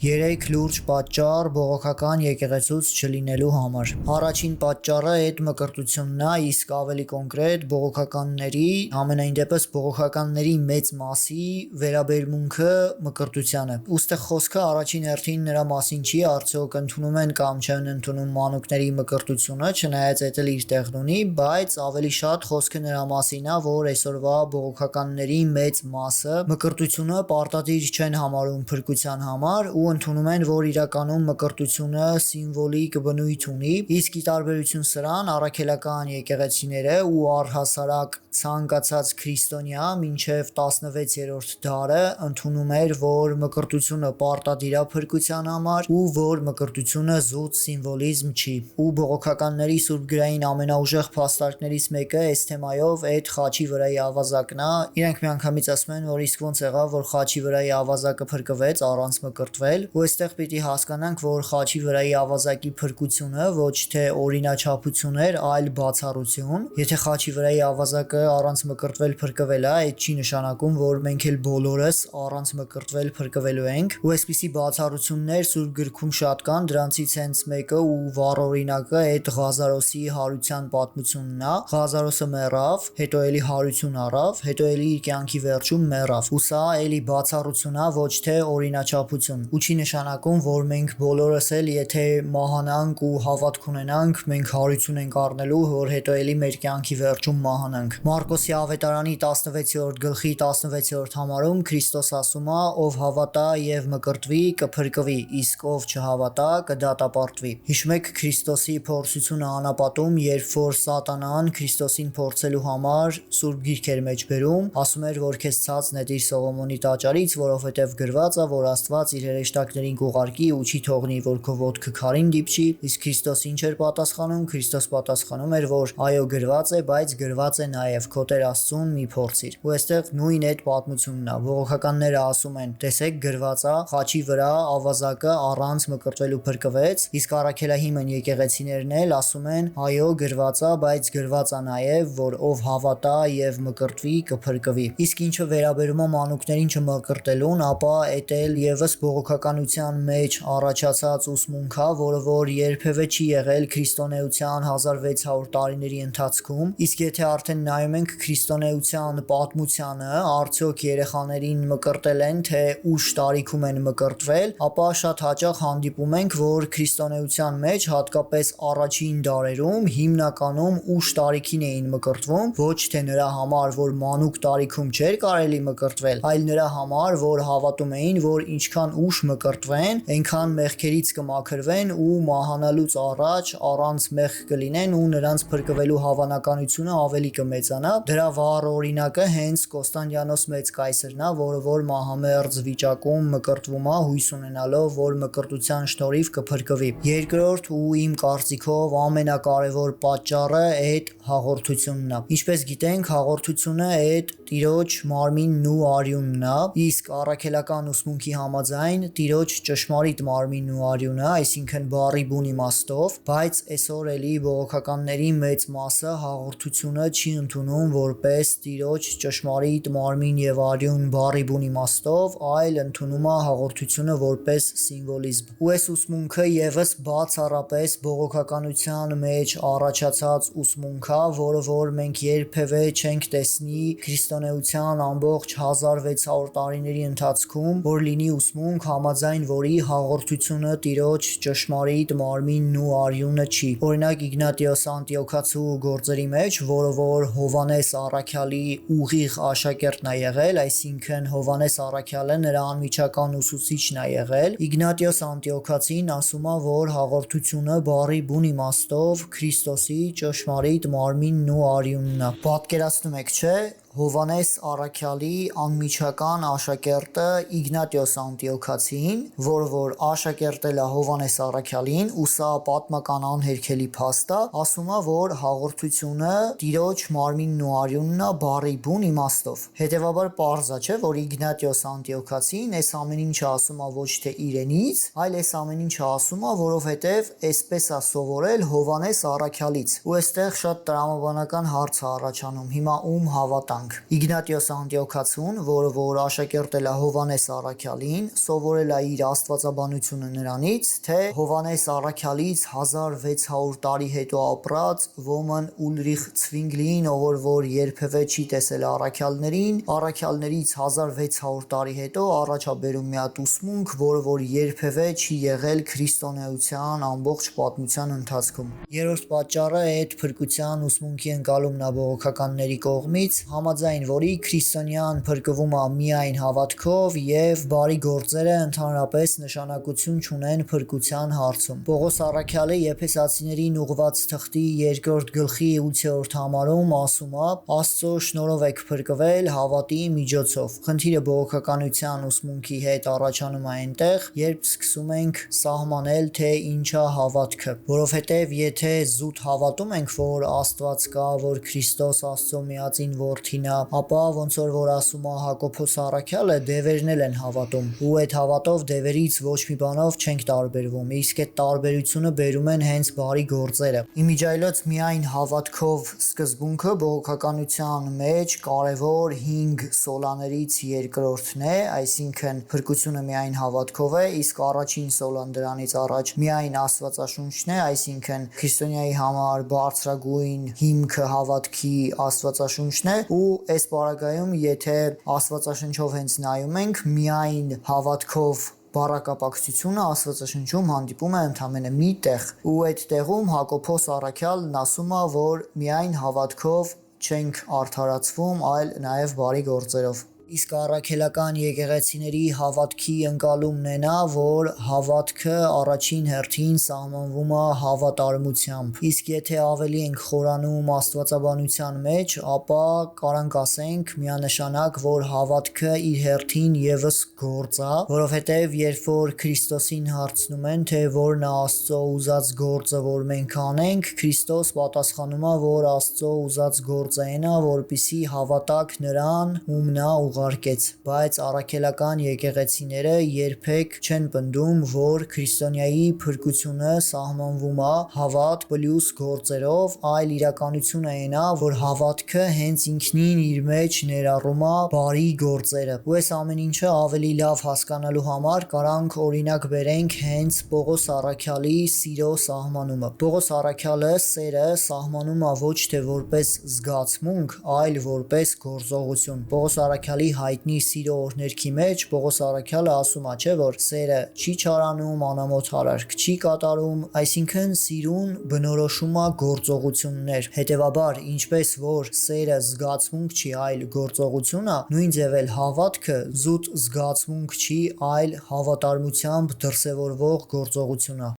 Երեք լուրջ պատճառ բողոքական եկեղեցուց չլինելու համար։ Առաջին պատճառը այդ մկրտությունն է, իսկ ավելի կոնկրետ բողոքականների, համենայն դեպս բողոքականների մեծ մասի վերաբերմունքը մկրտությանը։ Ուստեղ խոսքը առաջին հերթին նրա մասին չի, արդյոք ընդունում են կամ չեն ընդունում մանուկների մկրտությունը, չնայած այդ էլ իր տեղն ունի, բայց ավելի շատ խոսքը նրա մասին է, որ այսօրվա բողոքականների մեծ մասը մկրտությունը պարտադիր չեն համարում փրկության համար ու ընդունում են, որ իրականում մկրտությունը սիմվոլիկ բնույթ ունի, իսկ ի տարբերություն սրան առաքելական եկեղեցիները ու առհասարակ ցանկացած քրիստոնյա մինչև 16-րդ դարը ընդունում էր, որ մկրտությունը պարտադիր է փրկության համար ու որ մկրտությունը զուտ սիմվոլիզմ չի։ Ու բողոքականների սուրբգրային ամենաուժեղ փաստարկներից մեկը այս թեմայով այդ խաչի վրայի ավազակն է։ Իրենք միանգամից ասում են, որ իսկ ոնց եղավ, որ խաչի վրայի ավազակը փրկվեց առանց մկրտվել, ու այստեղ պիտի հասկանանք, որ խաչի վրայի ավազակի փրկությունը ոչ թե օրինաչափություն էր, այլ բացառություն։ Եթե խաչի վրայի ավազակը առանց մկրտվել փրկվել է, այդ չի նշանակում, որ մենք էլ բոլորս առանց մկրտվել փրկվելու ենք։ Ու այսպիսի բացառություններ Սուրբ գրքում շատ կան, դրանցից հենց մեկը ու վառ օրինակը այդ Ղազարոսի հարության պատմությունն է։ Ղազարոսը մեռավ, հետո էլի հարություն առավ, հետո էլի իր կյանքի վերջում մեռավ։ Ու սա էլի բացառություն է, ոչ թե օրինաչափություն։ Ու չի նշանակում, որ մենք բոլորս էլ եթե մահանանք ու հավատք ունենանք, մենք հարություն ենք առնելու, որ հետո էլի մեր կյանքի վերջում մահանանք։ Մարկոսի ավետարանի 16-րդ գլխի 16-րդ համարում Քրիստոս ասում է. ով հավատա եւ մկրտվի կփրկվի, իսկ ով չհավատա կդատապարտվի։ Հիշում եք Քրիստոսի փորձությունը անապատում, երբ որ Սատանան Քրիստոսին փորձելու համար Սուրբ Գիրքեր մեջ բերում, ասում էր, որ քեզ ցած նետիր Սողոմոնի տաճարից, որովհետեւ գրված է, որ Աստված իր հրեշտակներին կուղարկի ու չի թողնի, որ քո ոտքը քարին դիպչի, իսկ Քրիստոս ինչ էր պատասխանում։ Քրիստոս պատասխանում էր, որ այո գրված է, բայց գրված է նաև քո Տեր Աստծուն մի փորձիր։ Ու այստեղ նույն այդ պատմությունն է։ Բողոքականները ասում են, տեսեք գրված է, խաչի վրա ավազակը առանց մկրտվելու փրկվեց, իսկ առաքելահիմն եկեղեցիներն էլ ասում են, այո գրված է, բայց գրված է նաև, որ ով հավատա եւ մկրտվի կփրկվի։ Իսկ ինչը վերաբերում է մանուկներին չմկրտելուն, ապա այդ էլ եւս բողոքականության մեջ առաջացած ուսմունք է, որը որ երբևէ չի եղել քրիստոնեության 1600 տարիների ընթացքում։ Իսկ եթե արդեն նայում ենք քրիստոնեության պատմությանը, արդյոք երեխաներին մկրտել են, թե ուշ տարիքում են մկրտվել, ապա շատ հաճախ հանդիպում ենք, որ քրիստոնեության մեջ հատկապես առաջին դարերում հիմնականում ուշ տարիքին էին մկրտվում, ոչ թե նրա համար, որ մանուկ տարիքում չէր կարելի մկրտվել, այլ նրա համար, որ հավատում էին, որ ինչքան ուշ մկրտվեն, այնքան մեղքերից կմաքրվեն ու մահանալուց առաջ առանց մեղք կլինեն ու նրանց փրկվելու հավանականությունը ավելի կմեծանա։ Դրա վառ օրինակը հենց Կոստանդիանոս մեծ կայսրն է, որը որ մահամերձ վիճակում մկրտվում է, հույս ունենալով, որ մկրտության շնորհիվ կփրկվի։ Երկրորդ ու իմ կարծիքով ամենակարևոր պատճառը այդ հաղորդությունն է։ Ինչպես գիտենք, հաղորդությունը այդ Տիրոջ մարմինն ու արյունն է, իսկ առաքելական ուսմունքի համաձայն Տիրոջ ճշմարիտ մարմինն ու արյունը, այսինքն բառի բուն իմաստով, բայց այսօր էլի բողոքականների մեծ մասը հաղորդությունը չի ընդունում որպես Տիրոջ ճշմարիտ մարմին եւ արյուն բառի բուն իմաստով, այլ ընդունում է հաղորդությունը որպես սիմվոլիզմ։ Ու այս ուսմունքը եւս բացառապես բողոքականության մեջ առաջացած ուսմունք է, որը որ մենք երբևէ չենք տեսնի քրիստոնեության ամբողջ 1600 տարիների ընթացքում, որ լինի ուսմունք, համաձայն որի հաղորդությունը Տիրոջ ճշմարիտ մարմինն ու արյունը չի։ Օրինակ Իգնատիոս Անտիոքացու գործերի մեջ, որը որ Հովանես առաքյալի ուղիղ աշակերտն է եղել, այսինքն Հովանես առաքյալը նրա անմիջական ուսուցիչն է եղել, Իգնատիոս Անտիոքացին ասում է, որ հաղորդությունը բառի բուն իմաստով Քրիստոսի ճշմարիտ մարմինն ու արյունն է։ Պատկերացնում եք, չէ՞, Հովանես առաքյալի անմիջական աշակերտը Իգնատիոս Անտիոքացին, որը որ աշակերտել է Հովանես առաքյալին, ու սա պատմական անհերքելի փաստ է, ասում է, որ հաղորդությունը Տիրոջ մարմինն ու արյունն է բառի բուն իմաստով։ Հետևաբար պարզ է, չէ՞, որ Իգնատիոս Անտիոքացին այս ամեն ինչը ասում է ոչ թե իրենից, այլ այս ամեն ինչը ասում է, որովհետև այսպես է սովորել Հովանես առաքյալից։ Ու այստեղ շատ տրամաբանական հարց է առաջանում, հիմա ում հավատանք։ տեսանք։ Իգնատիոս Անտիոքացուն, որը որ աշակերտել է Հովանես Առաքյալին, սովորել է իր աստվածաբանությունը նրանից, թե Հովանես Առաքյալից 1600 տարի հետո ապրած ոմն Ուլրիխ Ցվինգլին, ով որ երբևէ չի տեսել առաքյալներին, առաքյալներից 1600 տարի հետո առաջաբերում մի հատ ուսմունք, որը որ երբևէ չի եղել քրիստոնեության ամբողջ պատմության ընթացքում։ Երրորդ պատճառը այդ փրկության ուսմունքի ընկալումն է բողոքականների կողմից, համաձայն որի քրիստոնյան փրկվում է միայն հավատքով եւ բարի գործերը ընդհանրապես նշանակություն չունեն փրկության հարցում։ Պողոս առաքյալը Եփեսացիներին ուղված թղթի 2 գլխի 8-րդ համարում ասում է. Աստծո շնորհով եք փրկվել հավատի միջոցով։ Խնդիրը բողոքականության ուսմունքի հետ առաջանում է այնտեղ, երբ սկսում ենք սահմանել, թե ինչ է հավատքը, որովհետև եթե զուտ հավատում ենք, որ Աստված կա, որ Քրիստոս Աստծո միածին որդին է, ապա ոնց որ ասում է Հակոբոս առաքյալը, դևերն էլ են հավատում, ու այդ հավատով դևերից ոչ մի բանով չենք տարբերվում, իսկ այդ տարբերությունը բերում են հենց բարի գործերը։ Իմիջիայլոց միայն հավատքով սկզբունքը բողոքականության մեջ կարևոր 5 սոլաներից երկրորդն է, այսինքն փրկությունը միայն հավատքով է, իսկ առաջին սոլան դրանից առաջ միայն Աստվածաշունչն է, այսինքն քրիստոնյայի համար բարձրագույն հիմքը հավատքի Աստվածաշունչն է, ու այս պարագայում եթե Աստվածաշնչով հենց նայում ենք, միայն հավատքով բառակապակցությունը Աստվածաշնչում հանդիպում է ընդամենը մի տեղ, ու այդ տեղում Հակոբոս առաքյալն ասում է, որ միայն հավատքով չենք արդարացվում, այլ նաև բարի գործերով։ Իսկ առաքելական եկեղեցիների հավատքի ընկալումն է նա, որ հավատքը առաջին հերթին սահմանվում է հավատարմությամբ, իսկ եթե ավելի ենք խորանում աստվածաբանության մեջ, ապա կարանք ասենք միանշանակ, որ հավատքը իր հերթին եւս գործ է, որովհետև երբ որ Քրիստոսին հարցնում են, թե որն է Աստծո ուզած գործը, որ մենք անենք, Քրիստոս պատասխանում է, որ Աստծո ուզած գործը այն է, որպեսզի հավատաք նրան, ում նա ուղարկեց, բայց առաքելական եկեղեցիները երբեք չեն պնդում, որ քրիստոնյայի փրկությունը սահմանվում է հավատ պլյուս գործերով, այլ իրականությունը այն է, որ հավատքը հենց ինքնին իր մեջ ներառում է բարի գործերը։ Ու այս ամեն ինչը ավելի լավ հասկանալու համար կարանք օրինակ բերենք հենց Պողոս առաքյալի սիրո սահմանումը։ Պողոս առաքյալը սերը սահմանում է ոչ թե որպես զգացմունք, այլ որպես գործողություն։ Պողոս առաքյալի հայտնի սիրո օրհներքի մեջ Պողոս առաքյալը ասում է, չէ, որ սերը չի չարանում, անամոթ արարք չի կատարում, այսինքն սիրուն բնորոշում է գործողություններ։ Հետևաբար, ինչպես որ սերը զգացմունք չի, այլ գործողություն է, նույն ձև էլ հավատքը զուտ զգացմունք չի, այլ հավատարմությամբ դրսևորվող գործողություն է։